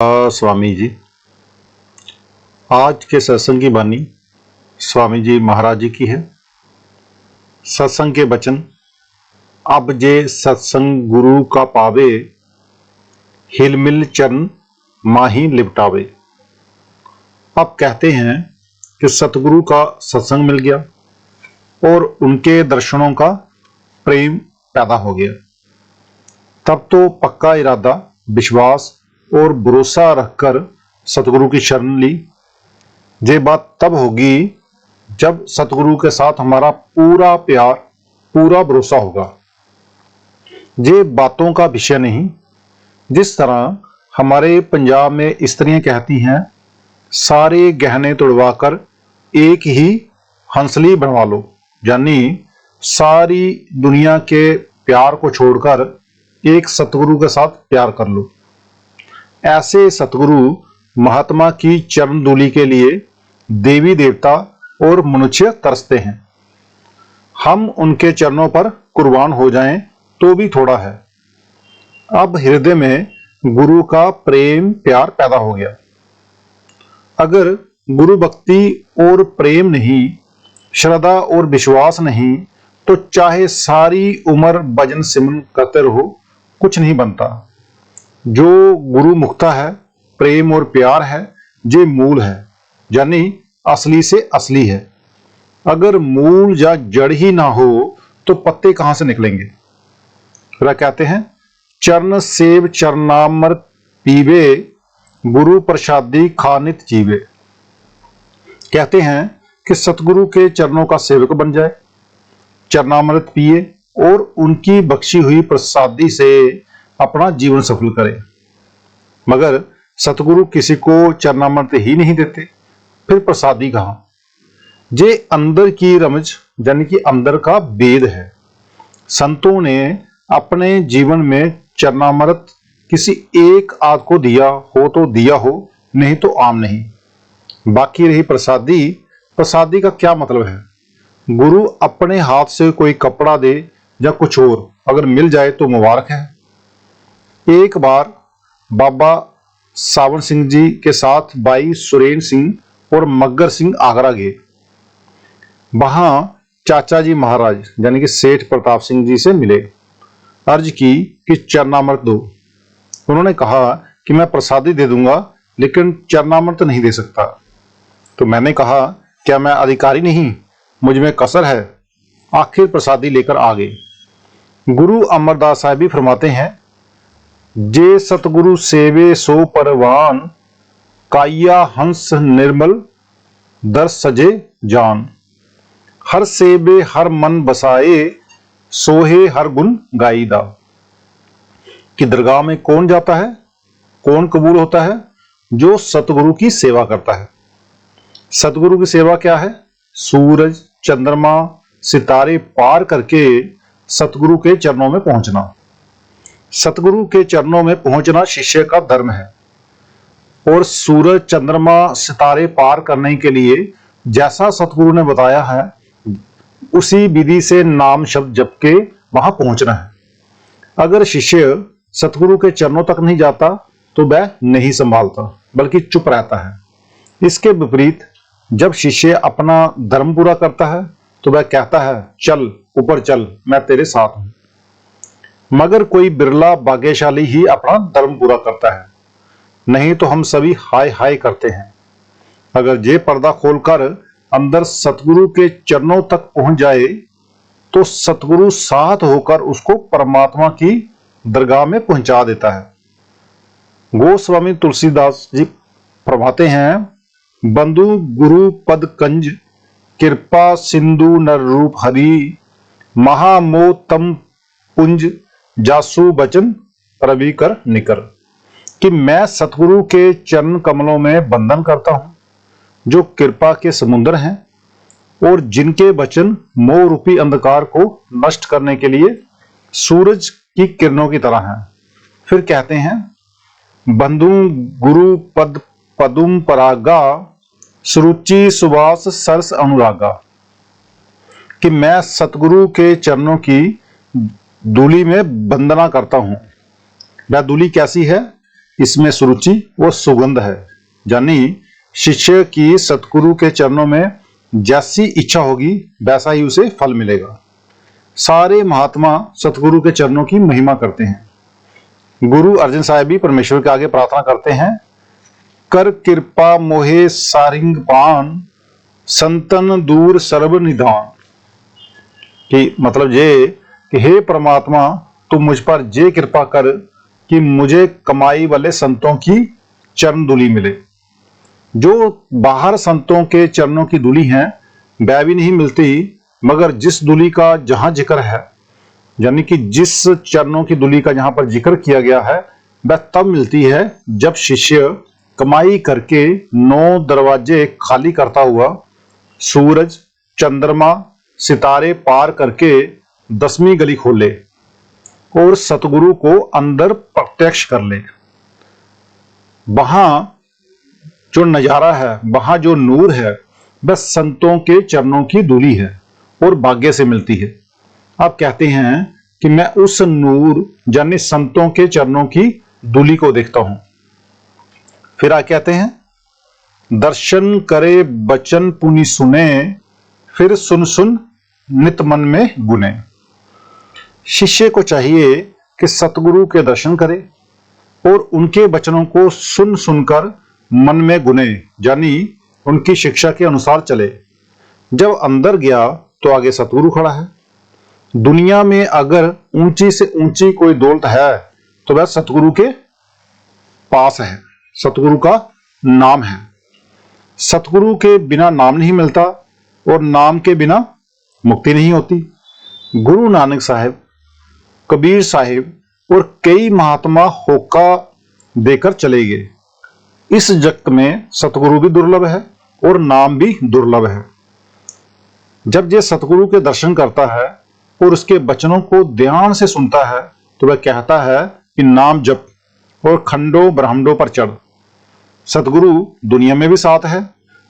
स्वामी जी, आज के सत्संग की बानी स्वामी जी महाराज जी की है। सत्संग के वचन, अब जे सत्संग गुरु का पावे, हिलमिल चरण माही लिपटावे। अब कहते हैं कि सतगुरु का सत्संग मिल गया और उनके दर्शनों का प्रेम पैदा हो गया। तब तो पक्का इरादा, विश्वास और भरोसा रखकर सतगुरु की शरण ली। ये बात तब होगी जब सतगुरु के साथ हमारा पूरा प्यार, पूरा भरोसा होगा। ये बातों का विषय नहीं। जिस तरह हमारे पंजाब में स्त्रियां कहती हैं, सारे गहने तोड़वाकर एक ही हंसली बनवा लो, यानी सारी दुनिया के प्यार को छोड़कर एक सतगुरु के साथ प्यार कर लो। ऐसे सतगुरु महात्मा की चरण धूलि के लिए देवी देवता और मनुष्य तरसते हैं। हम उनके चरणों पर कुर्बान हो जाएं तो भी थोड़ा है। अब हृदय में गुरु का प्रेम प्यार पैदा हो गया। अगर गुरु भक्ति और प्रेम नहीं, श्रद्धा और विश्वास नहीं, तो चाहे सारी उम्र भजन सिमरन करते रहो, कुछ नहीं बनता। जो गुरु मुक्ता है, प्रेम और प्यार है, ये मूल है, यानी असली से असली है। अगर मूल या जड़ ही ना हो तो पत्ते कहां से निकलेंगे। वह कहते हैं, चरण सेव चरणामृत पीवे, गुरु प्रसादी खानित जीवे। कहते हैं कि सतगुरु के चरणों का सेवक बन जाए, चरणामृत पिए और उनकी बख्शी हुई प्रसादी से अपना जीवन सफल करे। मगर सतगुरु किसी को चरणामृत ही नहीं देते, फिर प्रसादी कहां। ये अंदर की रमज, यानी कि अंदर का वेद है। संतों ने अपने जीवन में चरणामृत किसी एक आध को दिया हो तो दिया हो, नहीं तो आम नहीं। बाकी रही प्रसादी। प्रसादी का क्या मतलब है। गुरु अपने हाथ से कोई कपड़ा दे या कुछ और अगर मिल जाए तो मुबारक है। एक बार बाबा सावन सिंह जी के साथ भाई सुरेन सिंह और मग्गर सिंह आगरा गए। वहां चाचा जी महाराज यानी कि सेठ प्रताप सिंह जी से मिले। अर्ज की कि चरणामृत दो। उन्होंने कहा कि मैं प्रसादी दे दूंगा, लेकिन चरणामृत नहीं दे सकता। तो मैंने कहा, क्या मैं अधिकारी नहीं, मुझ में कसर है। आखिर प्रसादी लेकर आ गए। गुरु अमरदास साहब भी फरमाते हैं, जे सतगुरु सेवे सो परवान, काया हंस निर्मल दर सजे जान। हर सेवे हर मन बसाए, सोहे हर गुण गाईदा। कि दरगाह में कौन जाता है, कौन कबूल होता है, जो सतगुरु की सेवा करता है। सतगुरु की सेवा क्या है। सूरज, चंद्रमा, सितारे पार करके सतगुरु के चरणों में पहुंचना। सतगुरु के चरणों में पहुंचना शिष्य का धर्म है। और सूरज, चंद्रमा, सितारे पार करने के लिए जैसा सतगुरु ने बताया है, उसी विधि से नाम शब्द जप के वहां पहुंचना है। अगर शिष्य सतगुरु के चरणों तक नहीं जाता तो वह नहीं संभालता, बल्कि चुप रहता है। इसके विपरीत जब शिष्य अपना धर्म पूरा करता है तो वह कहता है, चल ऊपर चल, मैं तेरे साथ हूं। मगर कोई बिरला भाग्यशाली ही अपना धर्म पूरा करता है, नहीं तो हम सभी हाय हाय करते हैं। अगर ये पर्दा खोलकर अंदर सतगुरु के चरणों तक पहुंच जाए तो सतगुरु साथ होकर उसको परमात्मा की दरगाह में पहुंचा देता है। गोस्वामी तुलसीदास जी फरमाते हैं, बंधु गुरु पद कंज, कृपा सिंधु नर रूप हरि, महामोह तम पुंज, जासु बचन रवि कर निकर। कि मैं सतगुरु के चरण कमलों में वंदन करता हूं, जो कृपा के समुद्र हैं और जिनके वचन मोह रूपी अंधकार को नष्ट करने के लिए सूरज की किरणों की तरह हैं। फिर कहते हैं, बंधु गुरु पद पदुम परागा, सुरुचि सुवास सरस अनुरागा। कि मैं सतगुरु के चरणों की धूलि में वंदना करता हूं। वह धूलि कैसी है इसमें सुरुचि व सुगंध है। यानी शिष्य की सतगुरु के चरणों में जैसी इच्छा होगी वैसा ही उसे फल मिलेगा। सारे महात्मा सतगुरु के चरणों की महिमा करते हैं। गुरु अर्जन साहब भी परमेश्वर के आगे प्रार्थना करते हैं, कर कृपा मोहे सारिंग पान, संतन दूर सर्व निधान। कि मतलब ये कि हे परमात्मा, तू मुझ पर जे कृपा कर कि मुझे कमाई वाले संतों की चरण धूलि मिले। जो बाहर संतों के चरणों की धूलि है वह भी नहीं मिलती, मगर जिस धूलि का जहां जिक्र है, यानी कि जिस चरणों की धूलि का जहां पर जिक्र किया गया है, वह तब मिलती है जब शिष्य कमाई करके 9 दरवाजे खाली करता हुआ सूरज, चंद्रमा, सितारे पार करके 10वीं गली खोले और सतगुरु को अंदर प्रत्यक्ष कर ले। वहां जो नजारा है, वहां जो नूर है, वह संतों के चरणों की धूलि है और भाग्य से मिलती है। आप कहते हैं कि मैं उस नूर यानी संतों के चरणों की धूलि को देखता हूं। फिर आप कहते हैं, दर्शन करे बचन पुनि सुने, फिर सुन सुन नित मन में गुने। शिष्य को चाहिए कि सतगुरु के दर्शन करे और उनके वचनों को सुन सुनकर मन में गुने, यानी उनकी शिक्षा के अनुसार चले। जब अंदर गया तो आगे सतगुरु खड़ा है। दुनिया में अगर ऊंची से ऊंची कोई दौलत है तो वह सतगुरु के पास है, सतगुरु का नाम है। सतगुरु के बिना नाम नहीं मिलता और नाम के बिना मुक्ति नहीं होती। गुरु नानक साहब, कबीर साहिब और कई महात्मा होका देकर चले गए। इस जग में सतगुरु भी दुर्लभ है और नाम भी दुर्लभ है। जब ये सतगुरु के दर्शन करता है और उसके वचनों को ध्यान से सुनता है तो वह कहता है कि नाम जप और खंडों ब्रह्मांडों पर चढ़। सतगुरु दुनिया में भी साथ है,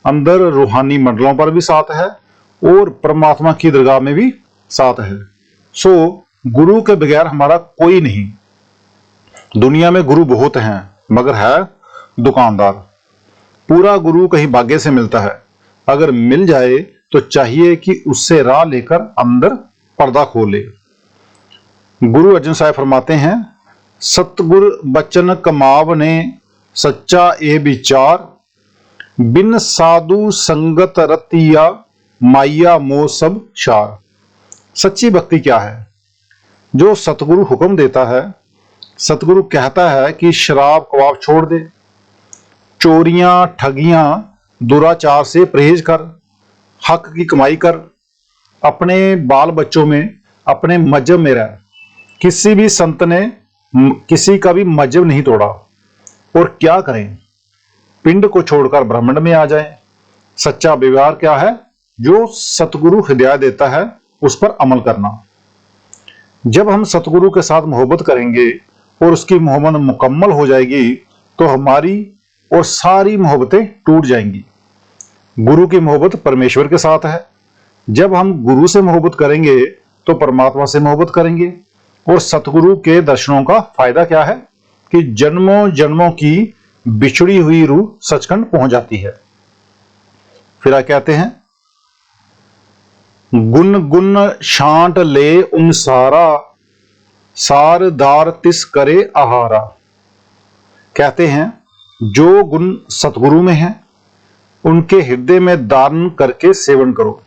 अंदर रूहानी मंडलों पर भी साथ है और परमात्मा की दरगाह में भी साथ है। सो गुरु के बगैर हमारा कोई नहीं। दुनिया में गुरु बहुत हैं, मगर है दुकानदार। पूरा गुरु कहीं भाग्य से मिलता है। अगर मिल जाए तो चाहिए कि उससे राह लेकर अंदर पर्दा खोले। गुरु अर्जन साहब फरमाते हैं, सतगुर बचन कमाव ने सच्चा ए विचार, बिन साधु संगत रतिया माया मोह सब शार। सच्ची भक्ति क्या है? जो सतगुरु हुक्म देता है, सतगुरु कहता है कि शराब कबाब छोड़ दे, चोरियां ठगियां दुराचार से परहेज कर, हक की कमाई कर, अपने बाल बच्चों में अपने मजहब में रह। किसी भी संत ने किसी का भी मजहब नहीं तोड़ा। और क्या करें? पिंड को छोड़कर ब्रह्मांड में आ जाएं। सच्चा व्यवहार क्या है? जो सतगुरु हिदायत देता है उस पर अमल करना। जब हम सतगुरु के साथ मोहब्बत करेंगे और उसकी मोहब्बत मुकम्मल हो जाएगी तो हमारी और सारी मोहब्बतें टूट जाएंगी। गुरु की मोहब्बत परमेश्वर के साथ है। जब हम गुरु से मोहब्बत करेंगे तो परमात्मा से मोहब्बत करेंगे। और सतगुरु के दर्शनों का फायदा क्या है कि जन्मों जन्मों की बिछड़ी हुई रूह सचखंड पहुंच जाती है। फिर आप कहते हैं, गुन गुन शांट ले उन सारा, सारदार तिस करे आहारा। कहते हैं जो गुण सतगुरु में है उनके हृदय में धारण करके सेवन करो।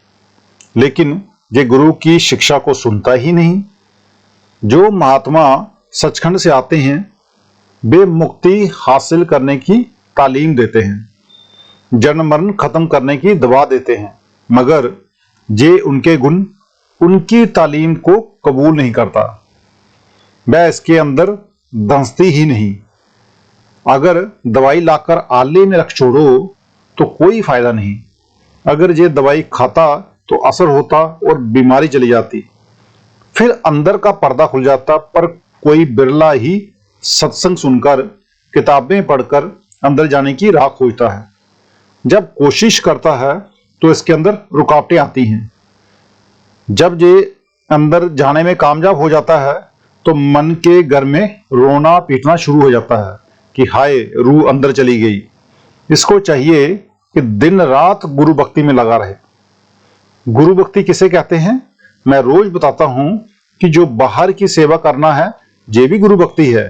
लेकिन ये गुरु की शिक्षा को सुनता ही नहीं। जो महात्मा सचखंड से आते हैं वे मुक्ति हासिल करने की तालीम देते हैं, जन्म मरण खत्म करने की दवा देते हैं, मगर जे उनके गुण उनकी तालीम को कबूल नहीं करता। वह इसके अंदर धंसती ही नहीं। अगर दवाई लाकर आले में रख छोड़ो तो कोई फायदा नहीं। अगर ये दवाई खाता तो असर होता और बीमारी चली जाती, फिर अंदर का पर्दा खुल जाता। पर कोई बिरला ही सत्संग सुनकर, किताबें पढ़कर अंदर जाने की राह खोजता है। जब कोशिश करता है तो इसके अंदर रुकावटें आती हैं। जब ये अंदर जाने में कामयाब हो जाता है तो मन के घर में रोना पीटना शुरू हो जाता है कि हाय रूह अंदर चली गई। इसको चाहिए कि दिन रात गुरु भक्ति में लगा रहे। गुरु भक्ति किसे कहते हैं? मैं रोज बताता हूं कि जो बाहर की सेवा करना है ये भी गुरु भक्ति है,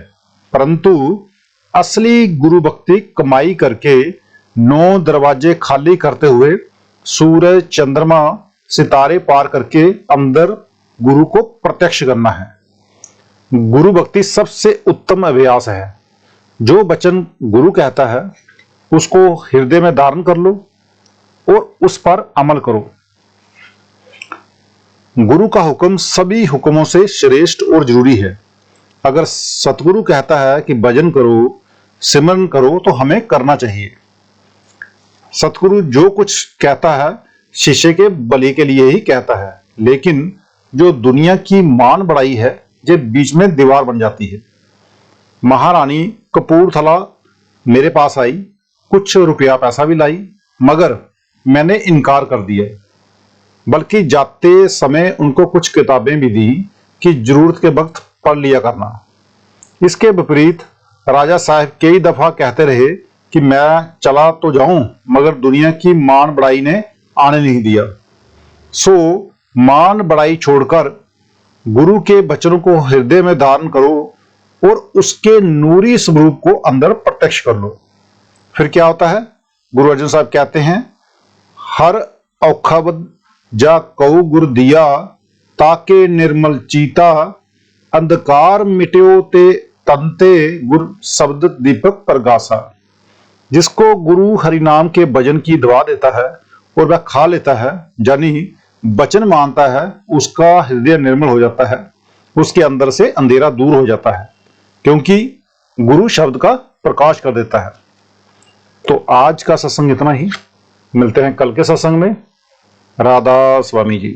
परंतु असली गुरु भक्ति कमाई करके 9 दरवाजे खाली करते हुए सूरज चंद्रमा सितारे पार करके अंदर गुरु को प्रत्यक्ष करना है। गुरु भक्ति सबसे उत्तम अभ्यास है। जो वचन गुरु कहता है उसको हृदय में धारण कर लो और उस पर अमल करो। गुरु का हुक्म सभी हुक्मों से श्रेष्ठ और जरूरी है। अगर सतगुरु कहता है कि भजन करो, सिमरन करो, तो हमें करना चाहिए। सतगुरु जो कुछ कहता है शिष्य के भले के लिए ही कहता है, लेकिन जो दुनिया की मान बढ़ाई है ये बीच में दीवार बन जाती है। महारानी कपूरथला मेरे पास आई, कुछ रुपया पैसा भी लाई, मगर मैंने इनकार कर दिया, बल्कि जाते समय उनको कुछ किताबें भी दी कि जरूरत के वक्त पढ़ लिया करना। इसके विपरीत राजा साहब कई दफा कहते रहे कि मैं चला तो जाऊं, मगर दुनिया की मान बढ़ाई ने आने नहीं दिया। सो मान बढ़ाई छोड़कर गुरु के वचनों को हृदय में धारण करो और उसके नूरी स्वरूप को अंदर प्रत्यक्ष कर लो। फिर क्या होता है? गुरु अर्जन साहब कहते हैं, हर औखबद जा कऊ गुर दिया, ताके निर्मल चीता, अंधकार मिट्यो ते तंते गुर शब्द दीपक प्रगासा। जिसको गुरु हरिनाम के भजन की दवा देता है और वह खा लेता है, यानी वचन मानता है, उसका हृदय निर्मल हो जाता है, उसके अंदर से अंधेरा दूर हो जाता है, क्योंकि गुरु शब्द का प्रकाश कर देता है। तो आज का सत्संग इतना ही। मिलते हैं कल के सत्संग में। राधा स्वामी जी।